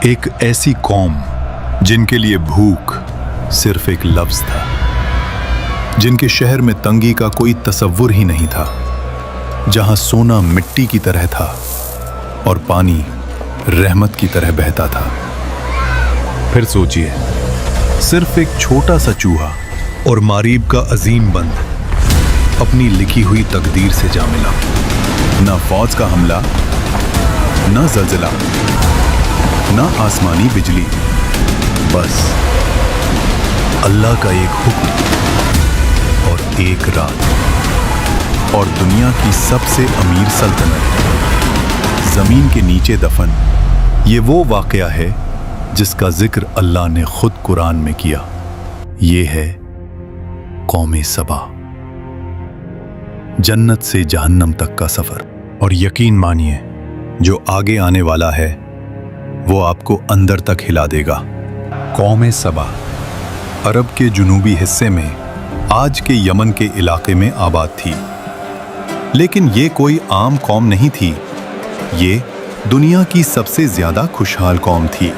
एक ऐसी कौम जिनके लिए भूख सिर्फ एक लफ्ज था, जिनके शहर में तंगी का कोई तसव्वुर ही नहीं था, जहां सोना मिट्टी की तरह था और पानी रहमत की तरह बहता था। फिर सोचिए, सिर्फ एक छोटा सा चूहा और मारीब का अजीम बंद अपनी लिखी हुई तकदीर से जा मिला। ना फौज का हमला, ना जल्जला, ना आसमानी बिजली, बस अल्लाह का एक हुक्म और एक रात, और दुनिया की सबसे अमीर सल्तनत जमीन के नीचे दफन। ये वो वाकया है जिसका जिक्र अल्लाह ने खुद कुरान में किया। ये है कौमे सबा, जन्नत से जहन्नम तक का सफर। और यकीन मानिए, जो आगे आने वाला है वो आपको अंदर तक हिला देगा। कौमे सबा अरब के जुनूबी हिस्से में आज के यमन के इलाके में आबाद थी, लेकिन ये कोई आम कौम नहीं थी। ये दुनिया की सबसे ज्यादा खुशहाल कौम थी।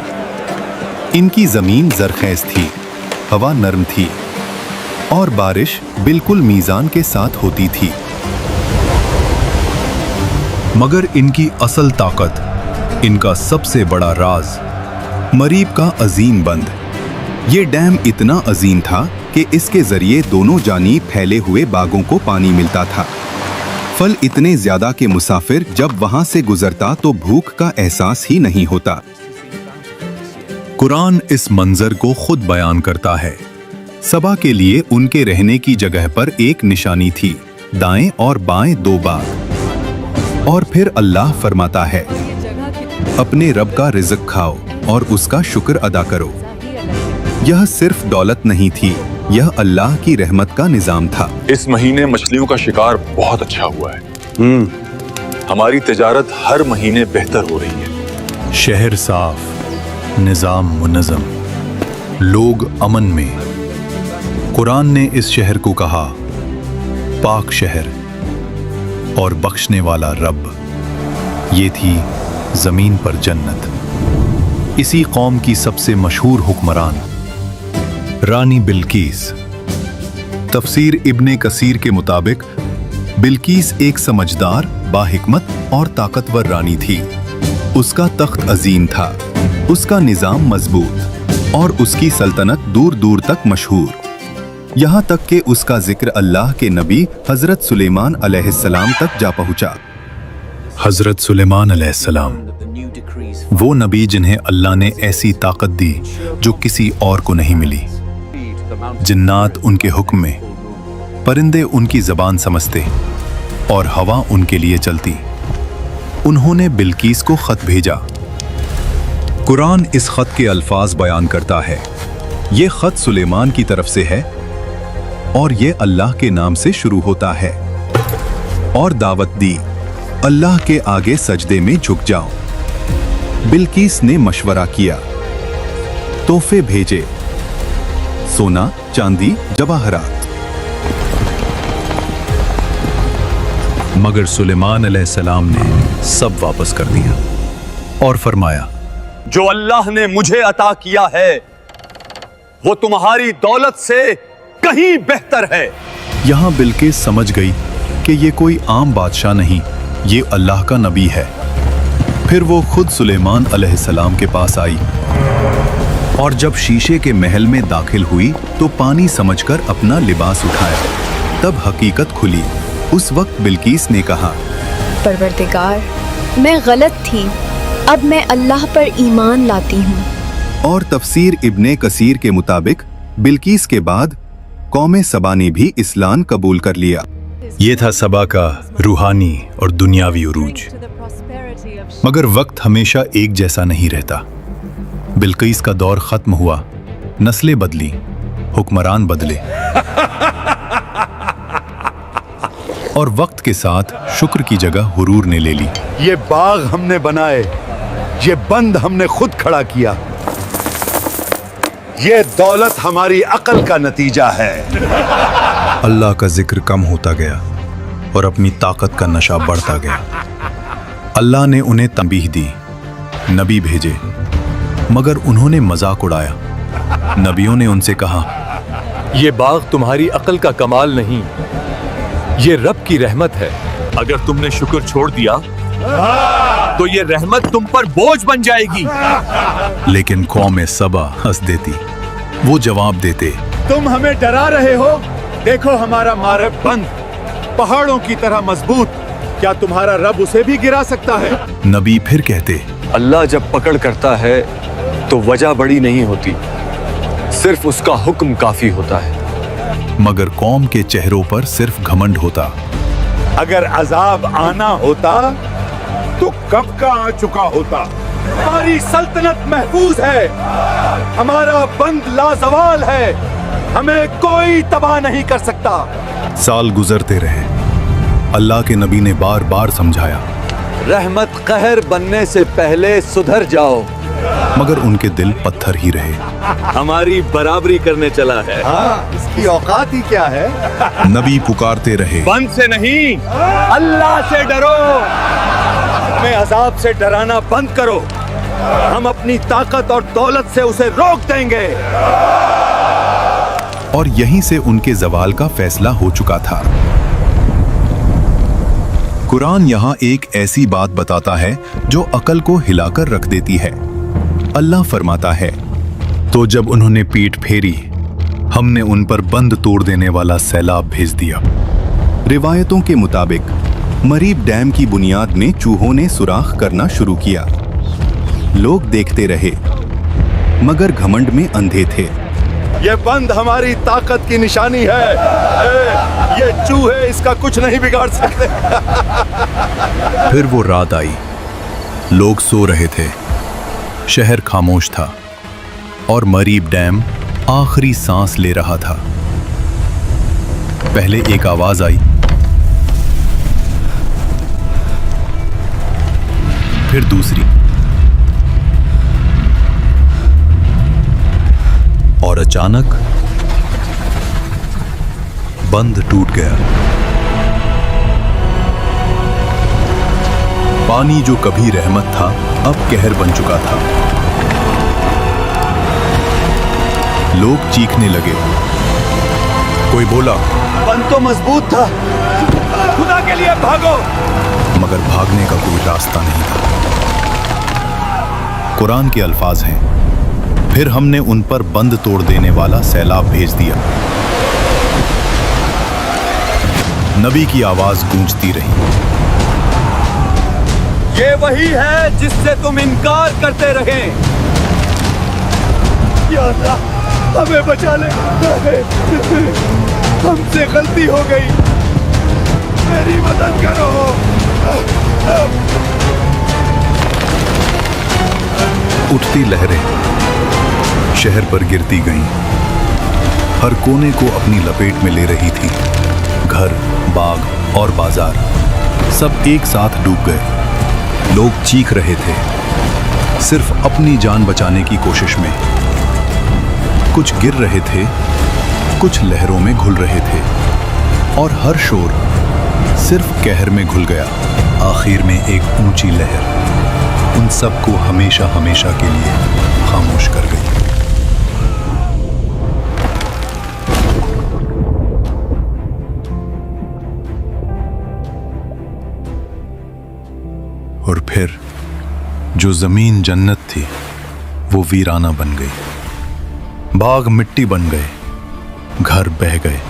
इनकी जमीन जरखेज थी, हवा नरम थी और बारिश बिल्कुल मीजान के साथ होती थी। मगर इनकी असल ताकत, इनका सबसे बड़ा राज मरीब का अजीम बंद। ये डैम इतना अजीम था कि इसके जरिए दोनों जानिब फैले हुए बागों को पानी मिलता था। फल इतने ज्यादा कि मुसाफिर जब वहां से गुजरता तो भूख का एहसास ही नहीं होता। कुरान इस मंजर को खुद बयान करता है। सबा के लिए उनके रहने की जगह पर एक निशानी थी, दाएं और बाएं दो बाग। और फिर अल्लाह फरमाता है, अपने रब का रिज़्क खाओ और उसका शुक्र अदा करो। यह सिर्फ दौलत नहीं थी, यह अल्लाह की रहमत का निजाम था। इस महीने मछलियों का शिकार बहुत अच्छा हुआ है। हमारी तिजारत हर महीने बेहतर हो रही है। शहर साफ, निजाम मुनज़्ज़म, लोग अमन में। कुरान ने इस शहर को कहा पाक शहर और बख्शने वाला रब। ये थी जमीन पर जन्नत। इसी कौम की सबसे मशहूर हुक्मरान रानी बिल्कीस। तफसीर इब्ने कसीर के मुताबिक बिल्कीस एक समझदार, बाहिकमत और ताकतवर रानी थी। उसका तख्त अजीम था, उसका निजाम मजबूत और उसकी सल्तनत दूर दूर तक मशहूर। यहाँ तक कि उसका जिक्र अल्लाह के नबी हजरत सुलेमान अलैहिस्सलाम तक जा पहुँचा। हजरत सुलेमान अलैहिस्सलाम, वो नबी जिन्हें अल्लाह ने ऐसी ताकत दी जो किसी और को नहीं मिली। जिन्नात उनके हुक्म में, परिंदे उनकी जबान समझते और हवा उनके लिए चलती। उन्होंने बिल्कीस को खत भेजा। कुरान इस खत के अल्फाज बयान करता है। ये खत सुलेमान की तरफ से है और ये अल्लाह के नाम से शुरू होता है। और दावत दी, अल्लाह के आगे सजदे में झुक जाओ। बिल्कीस ने मशवरा किया, तोहफे भेजे, सोना, चांदी, जवाहरात। मगर सुलेमान अलैहिस्सलाम ने सब वापस कर दिया और फरमाया, जो अल्लाह ने मुझे अता किया है वो तुम्हारी दौलत से कहीं बेहतर है। यहां बिल्किस समझ गई कि ये कोई आम बादशाह नहीं, ये अल्लाह का नबी है। फिर वो खुद सुलेमान अलैहिस्सलाम के पास आई और जब शीशे के महल में दाखिल हुई तो पानी समझकर अपना लिबास उठाया। तब हकीकत खुली। उस वक्त बिल्किस ने कहा, परवरदिगार, मैं गलत थी, अब मैं अल्लाह पर ईमान लाती हूँ। और तफसीर इब्ने कसीर के मुताबिक बिल्किस के बाद कौमे सबा ने भी इस्लाम कबूल कर लिया। ये था सबा का रूहानी और दुनियावी उरूज। मगर वक्त हमेशा एक जैसा नहीं रहता। बिल्किस का दौर खत्म हुआ, नस्लें बदली, हुक्मरान बदले और वक्त के साथ शुक्र की जगह हुरूर ने ले ली। ये बाग हमने बनाए, ये बंद हमने खुद खड़ा किया, ये दौलत हमारी अकल का नतीजा है। अल्लाह का जिक्र कम होता गया और अपनी ताकत का नशा बढ़ता गया। अल्लाह ने उन्हें तंबीह दी, नबी भेजे मगर उन्होंने मजाक उड़ाया। नबियों ने उनसे कहा, ये बाग तुम्हारी अक्ल का कमाल नहीं, ये रब की रहमत है। अगर तुमने शुक्र छोड़ दिया तो ये रहमत तुम पर बोझ बन जाएगी। लेकिन कौम सबा हंस देती। वो जवाब देते, तुम हमें डरा रहे हो? देखो हमारा मारब बंद पहाड़ों की तरह मजबूत, क्या तुम्हारा रब उसे भी गिरा सकता है? नबी फिर कहते, अल्लाह जब पकड़ करता है तो वजह बड़ी नहीं होती, सिर्फ उसका हुक्म काफी होता है। मगर कौम के चेहरों पर सिर्फ घमंड होता। अगर अजाब आना होता तो कब का आ चुका होता। हमारी सल्तनत महफूज है, हमारा बंद लाजवाल है, हमें कोई तबाह नहीं कर सकता। साल गुजरते रहे। अल्लाह के नबी ने बार बार समझाया, रहमत कहर बनने से पहले सुधर जाओ। मगर उनके दिल पत्थर ही रहे। हमारी बराबरी करने चला है। इसकी औकात ही क्या है? नबी पुकारते रहे, बंद से नहीं, अल्लाह से डरो। हमें अजाब से डराना बंद करो, हम अपनी ताकत और दौलत से उसे रोक देंगे। और यहीं से उनके जवाल का फैसला हो चुका था। कुरान यहाँ एक ऐसी बात बताता है जो अकल को हिलाकर रख देती है। अल्लाह फरमाता है, तो जब उन्होंने पीठ फेरी, हमने उन पर बंद तोड़ देने वाला सैलाब भेज दिया। रिवायतों के मुताबिक मरीब डैम की बुनियाद में चूहों ने सुराख करना शुरू किया। लोग देखते रहे, मगर घमंड में अंधे थे। ये बंद हमारी ताकत की निशानी है। ये चूहे इसका कुछ नहीं बिगाड़ सकते। फिर वो रात आई। लोग सो रहे थे, शहर खामोश था और मरीब डैम आखिरी सांस ले रहा था। पहले एक आवाज आई, फिर दूसरी, और अचानक बंद टूट गया। पानी जो कभी रहमत था, अब कहर बन चुका था। लोग चीखने लगे। कोई बोला, बंद तो मजबूत था, खुदा के लिए भागो। मगर भागने का कोई रास्ता नहीं था। कुरान के अल्फाज हैं, फिर हमने उन पर बंद तोड़ देने वाला सैलाब भेज दिया। नबी की आवाज गूंजती रही, ये वही है जिससे तुम इनकार करते रहे। या अल्लाह, हमें बचा ले, हमसे गलती हो गई, मेरी मदद करो। उठती लहरें शहर पर गिरती गईं, हर कोने को अपनी लपेट में ले रही थी। घर, बाग और बाजार सब एक साथ डूब गए। लोग चीख रहे थे, सिर्फ अपनी जान बचाने की कोशिश में। कुछ गिर रहे थे, कुछ लहरों में घुल रहे थे, और हर शोर सिर्फ कहर में घुल गया। आखिर में एक ऊंची लहर उन सबको हमेशा हमेशा के लिए खामोश कर गई। और फिर जो जमीन जन्नत थी वो वीराना बन गई। बाग मिट्टी बन गए, घर बह गए,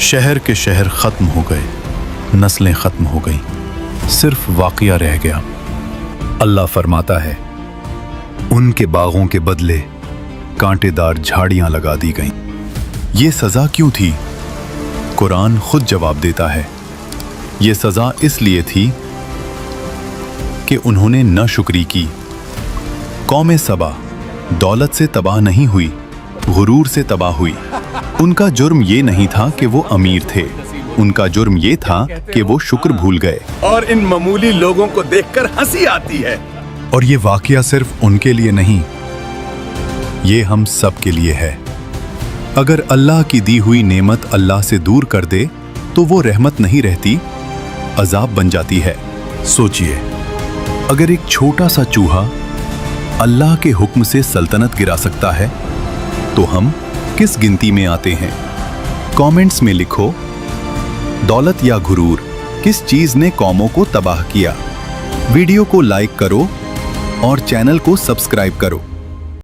शहर के शहर खत्म हो गए, नस्लें खत्म हो गई, सिर्फ वाक़या रह गया। अल्लाह फरमाता है, उनके बागों के बदले कांटेदार झाड़ियां लगा दी गईं। ये सजा क्यों थी? कुरान खुद जवाब देता है, ये सजा इसलिए थी कि उन्होंने न शुक्री की। कौम सबा दौलत से तबाह नहीं हुई, गुरूर से तबाह हुई। उनका जुर्म ये नहीं था कि वो अमीर थे, उनका जुर्म ये था कि वो शुक्र भूल गए। और इन मामूली लोगों को देखकर हंसी आती है। और ये वाकया सिर्फ उनके लिए नहीं, ये हम सब के लिए है। अगर अल्लाह की दी हुई नेमत अल्लाह से दूर कर दे तो वो रहमत नहीं रहती, अजाब बन जाती है। सोचिए, अगर एक छोटा सा चूहा अल्लाह के हुक्म से सल्तनत गिरा सकता है, तो हम किस गिनती में आते हैं? कमेंट्स में लिखो, दौलत या गुरूर, किस चीज ने कौमों को तबाह किया? वीडियो को लाइक करो और चैनल को सब्सक्राइब करो।